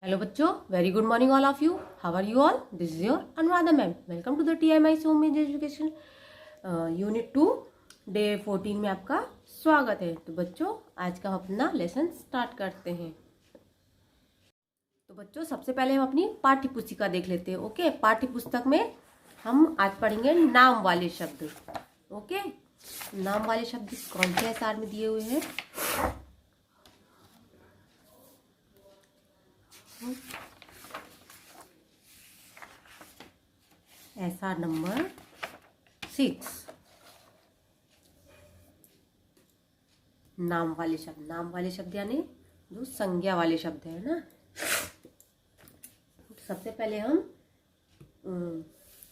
Hello बच्चों, very good morning all of you. How are you all? This is your Anuradha ma'am. Welcome to the TMI Home Education Unit 2 Day 14 में आपका स्वागत है। तो बच्चों आज का अपना लेसन स्टार्ट करते हैं। तो बच्चों सबसे पहले हम अपनी पाठ्य पुस्तिका देख लेते हैं। ओके, पाठ्य पुस्तक में हम आज पढ़ेंगे नाम वाले शब्द। ओके, नाम वाले शब्द कौन से सार में दिए हुए हैं? ऐसा नंबर 6 नाम वाले शब्द यानी जो संज्ञा वाले शब्द है ना। सबसे पहले हम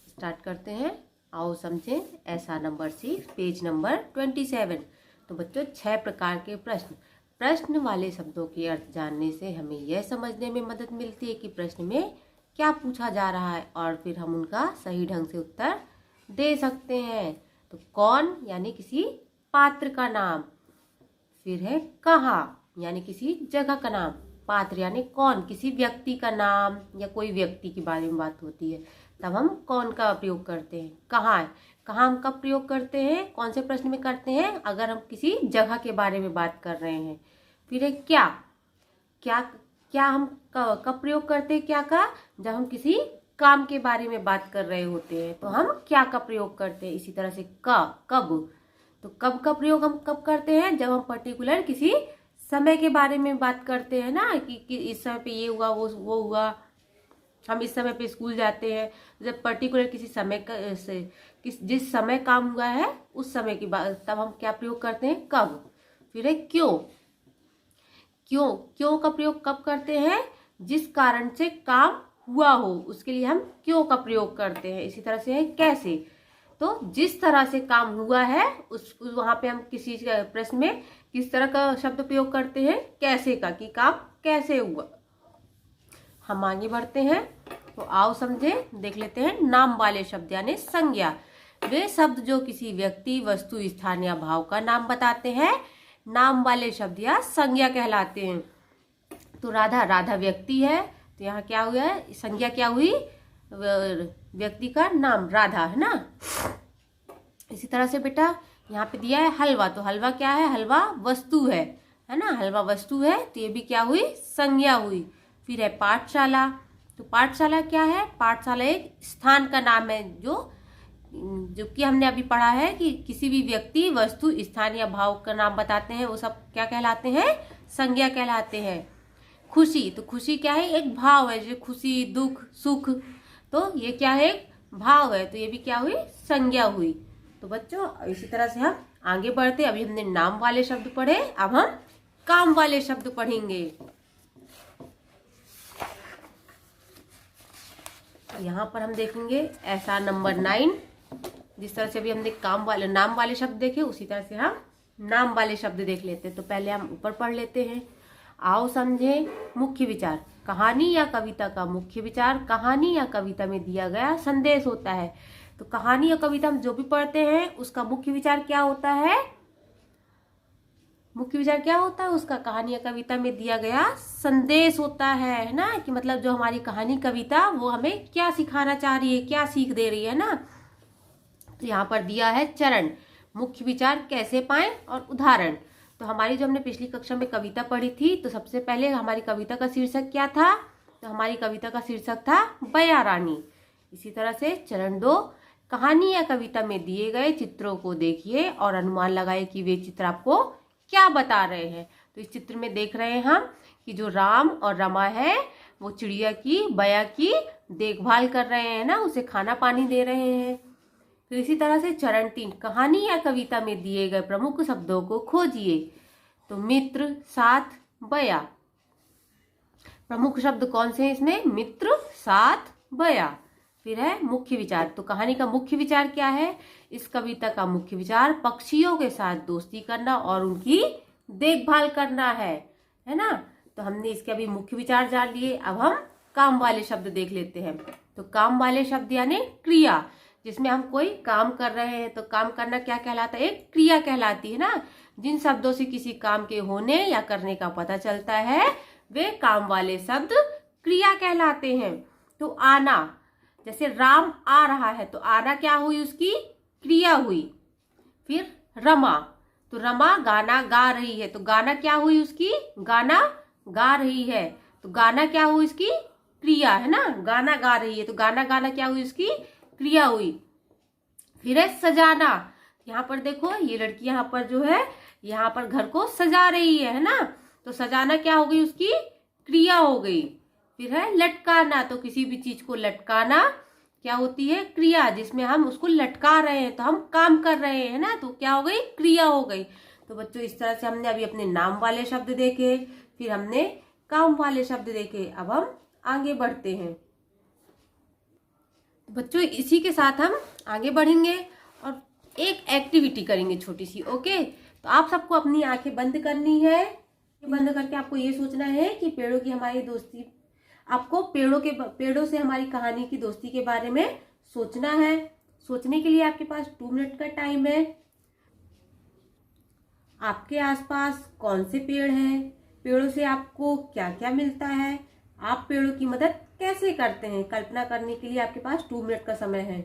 स्टार्ट करते हैं। आओ समझें ऐसा नंबर 6 पेज नंबर 27। तो बच्चों 6 प्रकार के प्रश्न वाले शब्दों के अर्थ जानने से हमें यह समझने में मदद मिलती है कि प्रश्न में क्या पूछा जा रहा है और फिर हम उनका सही ढंग से उत्तर दे सकते हैं। तो कौन यानी किसी पात्र का नाम, फिर है कहाँ यानी किसी जगह का नाम, पात्र यानी कौन किसी व्यक्ति का नाम या कोई व्यक्ति के बारे में बात होती है तब हम कौन का प्रयोग करते हैं। कहाँ हम कब प्रयोग करते हैं, कौन से प्रश्न में करते हैं? अगर हम किसी जगह के बारे में बात कर रहे हैं। फिर है क्या हम कब प्रयोग करते हैं? क्या का जब हम किसी काम के बारे में बात कर रहे होते हैं तो हम क्या का प्रयोग करते हैं। इसी तरह से कब, तो कब का प्रयोग हम कब करते हैं? जब हम पर्टिकुलर किसी समय के बारे में बात करते हैं ना कि इस समय पे ये हुआ वो हुआ, हम इस समय पे स्कूल जाते हैं। जब पर्टिकुलर किसी समय जिस समय काम हुआ है उस समय की बात, तब हम क्या प्रयोग करते हैं? कब। फिर है क्यों का प्रयोग कब करते हैं? जिस कारण से काम हुआ हो उसके लिए हम क्यों का प्रयोग करते हैं। इसी तरह से है कैसे, तो जिस तरह से काम हुआ है वहां पे हम किसी प्रश्न में किस तरह का शब्द प्रयोग करते हैं? कैसे का, कि काम कैसे हुआ। हम आगे बढ़ते हैं। तो आओ समझे, देख लेते हैं नाम वाले शब्द यानी संज्ञा। वे शब्द जो किसी व्यक्ति, वस्तु, स्थान या भाव का नाम बताते हैं नाम वाले शब्द या संज्ञा कहलाते हैं। तो राधा व्यक्ति है, तो यहाँ क्या हुआ है? संज्ञा क्या हुई? व्यक्ति का नाम राधा है ना। इसी तरह से बेटा यहाँ पे दिया है हलवा, तो हलवा क्या है? हलवा वस्तु है ना। हलवा वस्तु है तो ये भी क्या हुई? संज्ञा हुई। फिर है पाठशाला, तो पाठशाला क्या है? पाठशाला एक स्थान का नाम है जो कि हमने अभी पढ़ा है कि किसी भी व्यक्ति, वस्तु, स्थान या भाव का नाम बताते हैं वो सब क्या कहलाते हैं? संज्ञा कहलाते हैं। खुशी, तो खुशी क्या है? एक भाव है, जैसे खुशी, दुख, सुख, तो ये क्या है? एक भाव है, तो ये भी क्या हुई? संज्ञा हुई। तो बच्चों इसी तरह से हम आगे बढ़ते। अभी हमने नाम वाले शब्द पढ़े, अब हम काम वाले शब्द पढ़ेंगे। यहाँ पर हम देखेंगे ऐसा नंबर 9। जिस तरह से अभी हमने नाम वाले शब्द देखे उसी तरह से हम नाम वाले शब्द देख लेते हैं। तो पहले हम ऊपर पढ़ लेते हैं। आओ समझें मुख्य विचार। कहानी या कविता का मुख्य विचार कहानी या कविता में दिया गया संदेश होता है। तो कहानी या कविता हम जो भी पढ़ते हैं उसका मुख्य विचार क्या होता है? मुख्य विचार क्या होता है उसका? कहानी या कविता में दिया गया संदेश होता है ना, कि मतलब जो हमारी कहानी कविता वो हमें क्या सिखाना चाह रही है, क्या सीख दे रही है ना। तो यहाँ पर दिया है चरण, मुख्य विचार कैसे पाएं और उदाहरण। तो हमारी जो हमने पिछली कक्षा में कविता पढ़ी थी, तो सबसे पहले हमारी कविता का शीर्षक क्या था? तो हमारी कविता का शीर्षक था बया रानी। इसी तरह से चरण 2, कहानी या कविता में दिए गए चित्रों को देखिए और अनुमान लगाए कि वे चित्र आपको क्या बता रहे हैं। तो इस चित्र में देख रहे हैं हम कि जो राम और रमा है वो चिड़िया की, बया की देखभाल कर रहे हैं ना, उसे खाना पानी दे रहे हैं। तो इसी तरह से चरण 3, कहानी या कविता में दिए गए प्रमुख शब्दों को खोजिए। तो मित्र, साथ, बया। प्रमुख शब्द कौन से हैं इसमें? मित्र, साथ, बया। फिर है मुख्य विचार, तो कहानी का मुख्य विचार क्या है? इस कविता का मुख्य विचार पक्षियों के साथ दोस्ती करना और उनकी देखभाल करना है ना। तो हमने इसके अभी मुख्य विचार जान लिए। अब हम काम वाले शब्द देख लेते हैं। तो काम वाले शब्द यानी क्रिया, जिसमें हम कोई काम कर रहे हैं। तो काम करना क्या कहलाता है? एक क्रिया कहलाती है ना। जिन शब्दों से किसी काम के होने या करने का पता चलता है वे काम वाले शब्द क्रिया कहलाते हैं। तो आना, जैसे राम आ रहा है तो आना क्या हुई, उसकी क्रिया हुई। फिर रमा, तो रमा गाना गा रही है तो गाना क्या हुई, उसकी गाना गा रही है तो गाना क्या हुई, इसकी क्रिया है ना। गाना गा रही है तो गाना गाना क्या हुई, उसकी क्रिया हुई। फिर है सजाना, यहाँ पर देखो ये लड़की यहाँ पर जो है यहाँ पर घर को सजा रही है ना। तो सजाना क्या हो गई, उसकी क्रिया हो गई। फिर है लटकाना, तो किसी भी चीज को लटकाना क्या होती है, क्रिया, जिसमें हम उसको लटका रहे हैं तो हम काम कर रहे हैं ना, तो क्या हो गई, क्रिया हो गई। तो बच्चों इस तरह से हमने अभी अपने नाम वाले शब्द देखे, फिर हमने काम वाले शब्द देखे। अब हम आगे बढ़ते हैं। बच्चों इसी के साथ हम आगे बढ़ेंगे और एक एक्टिविटी करेंगे छोटी सी। ओके, तो आप सबको अपनी आंखें बंद करनी है। बंद करके आपको ये सोचना है कि पेड़ों की हमारी दोस्ती, आपको पेड़ों से हमारी कहानी की दोस्ती के बारे में सोचना है। सोचने के लिए आपके पास 2 मिनट का टाइम है। आपके आसपास कौन से पेड़ हैं, पेड़ों से आपको क्या क्या मिलता है, आप पेड़ों की मदद कैसे करते हैं, कल्पना करने के लिए आपके पास 2 मिनट का समय है।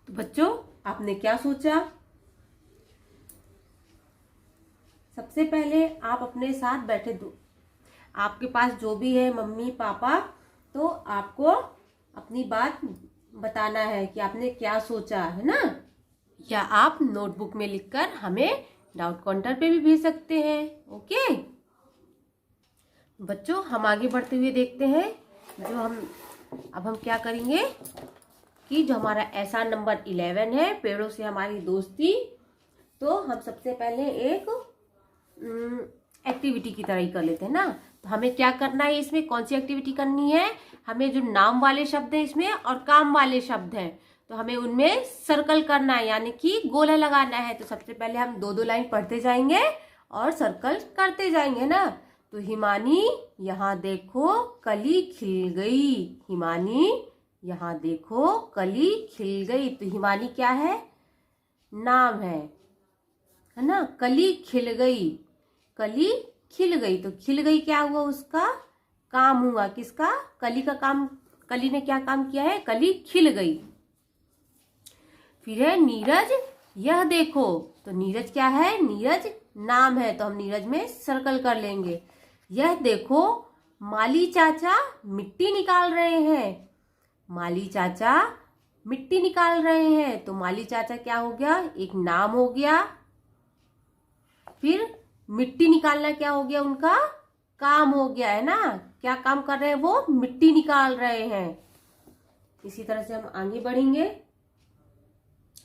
तो बच्चों आपने क्या सोचा? सबसे पहले आप अपने साथ बैठे आपके पास जो भी है मम्मी पापा, तो आपको अपनी बात बताना है कि आपने क्या सोचा है ना। या आप नोटबुक में लिखकर हमें डाउट काउंटर पे भी भेज सकते हैं। ओके बच्चों, हम आगे बढ़ते हुए देखते हैं। अब हम क्या करेंगे कि जो हमारा ऐसा नंबर 11 है, पेड़ों से हमारी दोस्ती, तो हम सबसे पहले एक एक्टिविटी की तरह ही कर लेते हैं ना। तो हमें क्या करना है, इसमें कौन सी एक्टिविटी करनी है, हमें जो नाम वाले शब्द हैं इसमें और काम वाले शब्द हैं तो हमें उनमें सर्कल करना है, यानी कि गोला लगाना है। तो सबसे पहले हम 2-2 लाइन पढ़ते जाएंगे और सर्कल करते जाएंगे ना। तो हिमानी यहाँ देखो कली खिल गई, हिमानी यहाँ देखो कली खिल गई। तो हिमानी क्या है, नाम है ना। कली खिल गई, कली खिल गई, तो खिल गई क्या हुआ, उसका काम हुआ, किसका, कली का काम। कली ने क्या काम किया है, कली खिल गई। फिर है नीरज यह देखो, तो नीरज क्या है, नीरज नाम है तो हम नीरज में सर्कल कर लेंगे। यह देखो माली चाचा मिट्टी निकाल रहे हैं, माली चाचा मिट्टी निकाल रहे हैं, तो माली चाचा क्या हो गया, एक नाम हो गया। फिर मिट्टी निकालना क्या हो गया, उनका काम हो गया है ना। क्या काम कर रहे हैं वो, मिट्टी निकाल रहे हैं। इसी तरह से हम आगे बढ़ेंगे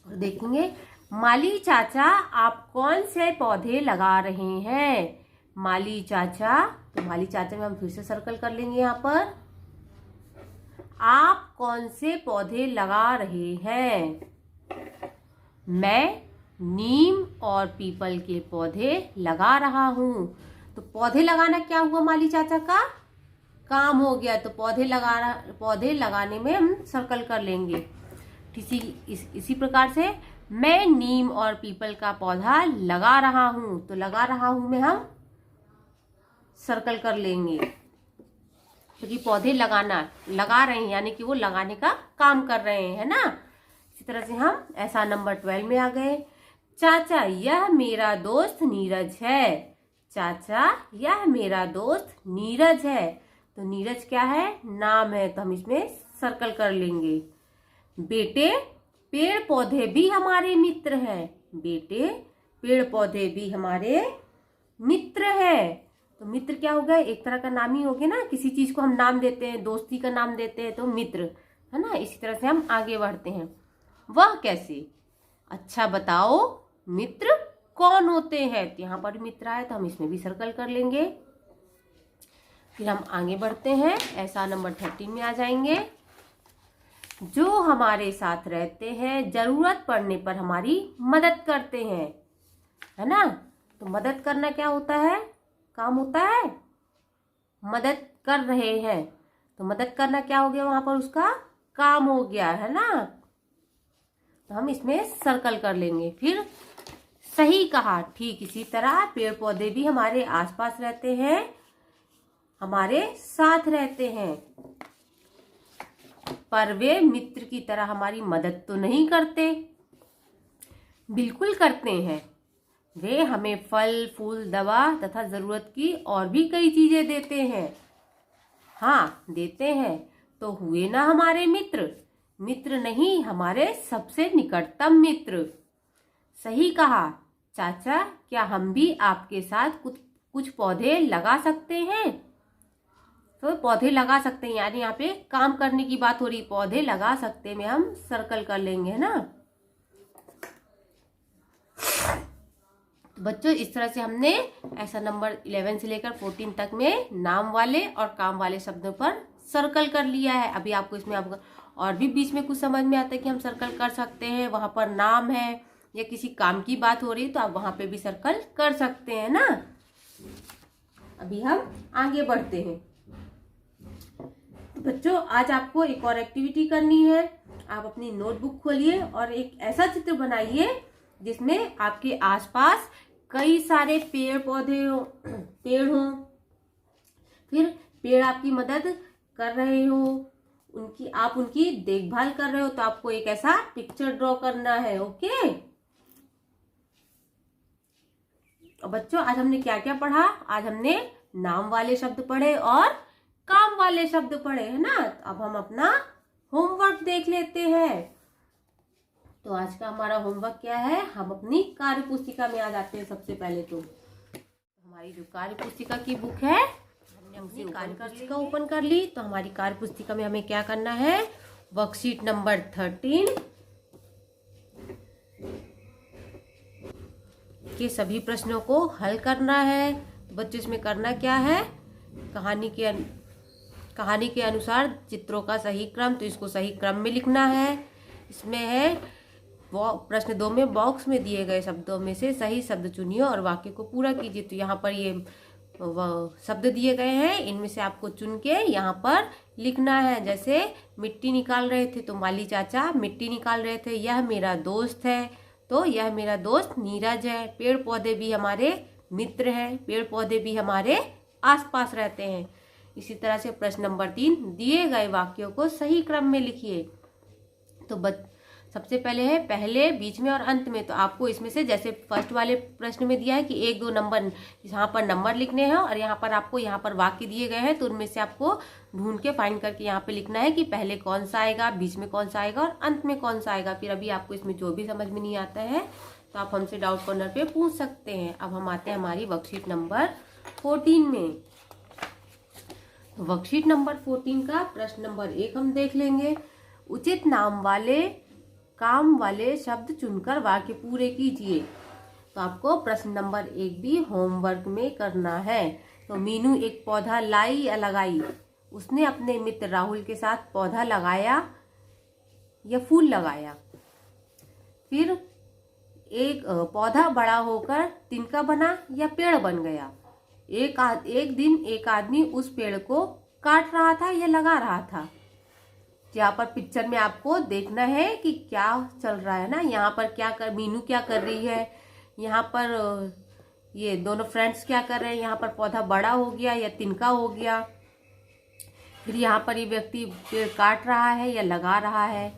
और देखेंगे माली चाचा आप कौन से पौधे लगा रहे हैं, माली चाचा। तो माली चाचा में हम फिर से सर्कल कर लेंगे। यहाँ पर आप कौन से पौधे लगा रहे हैं, मैं नीम और पीपल के पौधे लगा रहा हूं। तो पौधे लगाना क्या हुआ, माली चाचा का काम हो गया। तो पौधे लगाने में हम सर्कल कर लेंगे। इसी प्रकार से मैं नीम और पीपल का पौधा लगा रहा हूं, तो लगा रहा हूं में हम सर्कल कर लेंगे, क्योंकि पौधे लगा रहे हैं यानी कि वो लगाने का काम कर रहे हैं ना। इसी तरह से हम ऐसा नंबर 12 में आ गए। चाचा यह मेरा दोस्त नीरज है, चाचा यह मेरा दोस्त नीरज है। तो नीरज क्या है, नाम है तो हम इसमें सर्कल कर लेंगे। बेटे पेड़ पौधे भी हमारे मित्र हैं, बेटे पेड़ पौधे भी हमारे मित्र हैं। तो मित्र क्या हो गया, एक तरह का नाम ही हो गया ना। किसी चीज को हम नाम देते हैं, दोस्ती का नाम देते हैं तो मित्र है ना। इसी तरह से हम आगे बढ़ते हैं। वह कैसे, अच्छा बताओ मित्र कौन होते हैं। तो यहाँ पर मित्र आए तो हम इसमें भी सर्कल कर लेंगे। फिर हम आगे बढ़ते हैं, ऐसा नंबर 13 में आ जाएंगे। जो हमारे साथ रहते हैं, जरूरत पड़ने पर हमारी मदद करते हैं, है ना। तो मदद करना क्या होता है, काम होता है, मदद कर रहे हैं तो मदद करना क्या हो गया, वहां पर उसका काम हो गया है ना। तो हम इसमें सर्कल कर लेंगे। फिर सही कहा। ठीक इसी तरह पेड़ पौधे भी हमारे आसपास रहते हैं, हमारे साथ रहते हैं, पर वे मित्र की तरह हमारी मदद तो नहीं करते। बिल्कुल करते हैं। वे हमें फल फूल दवा तथा जरूरत की और भी कई चीजें देते हैं। हाँ देते हैं, तो हुए ना हमारे मित्र। मित्र नहीं, हमारे सबसे निकटतम मित्र। सही कहा। चाचा, क्या हम भी आपके साथ कुछ पौधे लगा सकते हैं? तो पौधे लगा सकते हैं, यानी यहाँ पे काम करने की बात हो रही। पौधे लगा सकते में हम सर्कल कर लेंगे, है ना। तो बच्चों, इस तरह से हमने ऐसा नंबर 11 से लेकर 14 तक में नाम वाले और काम वाले शब्दों पर सर्कल कर लिया है। अभी आपको इसमें आपको और भी बीच में कुछ समझ में आता है कि हम सर्कल कर सकते हैं। वहां पर नाम है या किसी काम की बात हो रही है तो आप वहां पे भी सर्कल कर सकते हैं ना। अभी हम आगे बढ़ते हैं। बच्चों, आज आपको एक और एक्टिविटी करनी है। आप अपनी नोटबुक खोलिए और एक ऐसा चित्र बनाइए जिसमें आपके आसपास कई सारे पेड़ पौधे हो, पेड़ हो, फिर पेड़ आपकी मदद कर रहे हो, आप उनकी देखभाल कर रहे हो। तो आपको एक ऐसा पिक्चर ड्रॉ करना है। ओके। और बच्चों, आज हमने क्या क्या पढ़ा? आज हमने नाम वाले शब्द पढ़े और काम वाले शब्द पढ़े, है ना। अब हम अपना होमवर्क देख लेते हैं। तो आज का हमारा होमवर्क क्या है? हम अपनी कार्य पुस्तिका में आ जाते हैं। सबसे पहले तो हमारी जो कार्य पुस्तिका की बुक है, हमने अपनी कार्य पुस्तिका ओपन कर ली। तो हमारी कार्य पुस्तिका में हमें क्या करना है? वर्कशीट नंबर 13 के सभी प्रश्नों को हल करना है। तो बच्चों, इसमें करना क्या है? कहानी के अनुसार चित्रों का सही क्रम, तो इसको सही क्रम में लिखना है। इसमें है प्रश्न 2 में बॉक्स में दिए गए शब्दों में से सही शब्द चुनिए और वाक्य को पूरा कीजिए। तो यहाँ पर ये शब्द दिए गए हैं, इनमें से आपको चुन के यहाँ पर लिखना है। जैसे मिट्टी निकाल रहे थे तो माली चाचा मिट्टी निकाल रहे थे। यह मेरा दोस्त है, तो यह मेरा दोस्त नीरज है। पेड़ पौधे भी हमारे मित्र हैं, पेड़ पौधे भी हमारे आसपास रहते हैं। इसी तरह से प्रश्न नंबर 3, दिए गए वाक्यों को सही क्रम में लिखिए। तो सबसे पहले है पहले, बीच में और अंत में। तो आपको इसमें से जैसे फर्स्ट वाले प्रश्न में दिया है कि 1 2 नंबर, यहाँ पर नंबर लिखने हैं और यहाँ पर आपको यहाँ पर वाक्य दिए गए हैं। तो उनमें से आपको ढूंढ के फाइंड करके यहाँ पे लिखना है कि पहले कौन सा आएगा, बीच में कौन सा आएगा और अंत में कौन सा आएगा। फिर अभी आपको इसमें जो भी समझ में नहीं आता है तो आप हमसे डाउट कॉर्नर पे पूछ सकते हैं। अब हम आते हैं हमारी वर्कशीट नंबर 14 में। वर्कशीट नंबर 14 का प्रश्न नंबर 1 हम देख लेंगे। उचित नाम वाले काम वाले शब्द चुनकर वाक्य पूरे कीजिए। तो आपको प्रश्न नंबर 1 भी होमवर्क में करना है। तो मीनू एक पौधा लाई या लगाई? उसने अपने मित्र राहुल के साथ पौधा लगाया या फूल लगाया। फिर एक पौधा बड़ा होकर तिनका बना या पेड़ बन गया। एक दिन एक आदमी उस पेड़ को काट रहा था या लगा रहा था। यहाँ पर पिक्चर में आपको देखना है कि क्या चल रहा है ना। यहाँ पर मीनू क्या कर रही है, यहाँ पर ये दोनों फ्रेंड्स क्या कर रहे हैं। यहाँ पर पौधा बड़ा हो गया या तिनका हो गया। फिर यहाँ पर ये व्यक्ति पेड़ काट रहा है या लगा रहा है।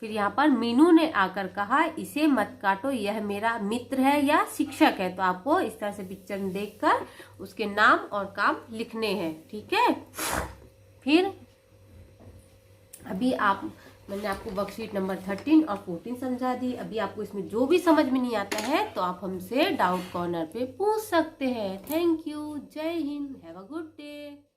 फिर यहाँ पर मीनू ने आकर कहा, इसे मत काटो, यह मेरा मित्र है या शिक्षक है। तो आपको इस तरह से पिक्चर में देखकर उसके नाम और काम लिखने हैं। ठीक है। फिर अभी मैंने आपको वर्कशीट नंबर 13 और 14 समझा दी। अभी आपको इसमें जो भी समझ में नहीं आता है तो आप हमसे डाउट कॉर्नर पे पूछ सकते हैं। Thank you. Jai Hind. Have a good day.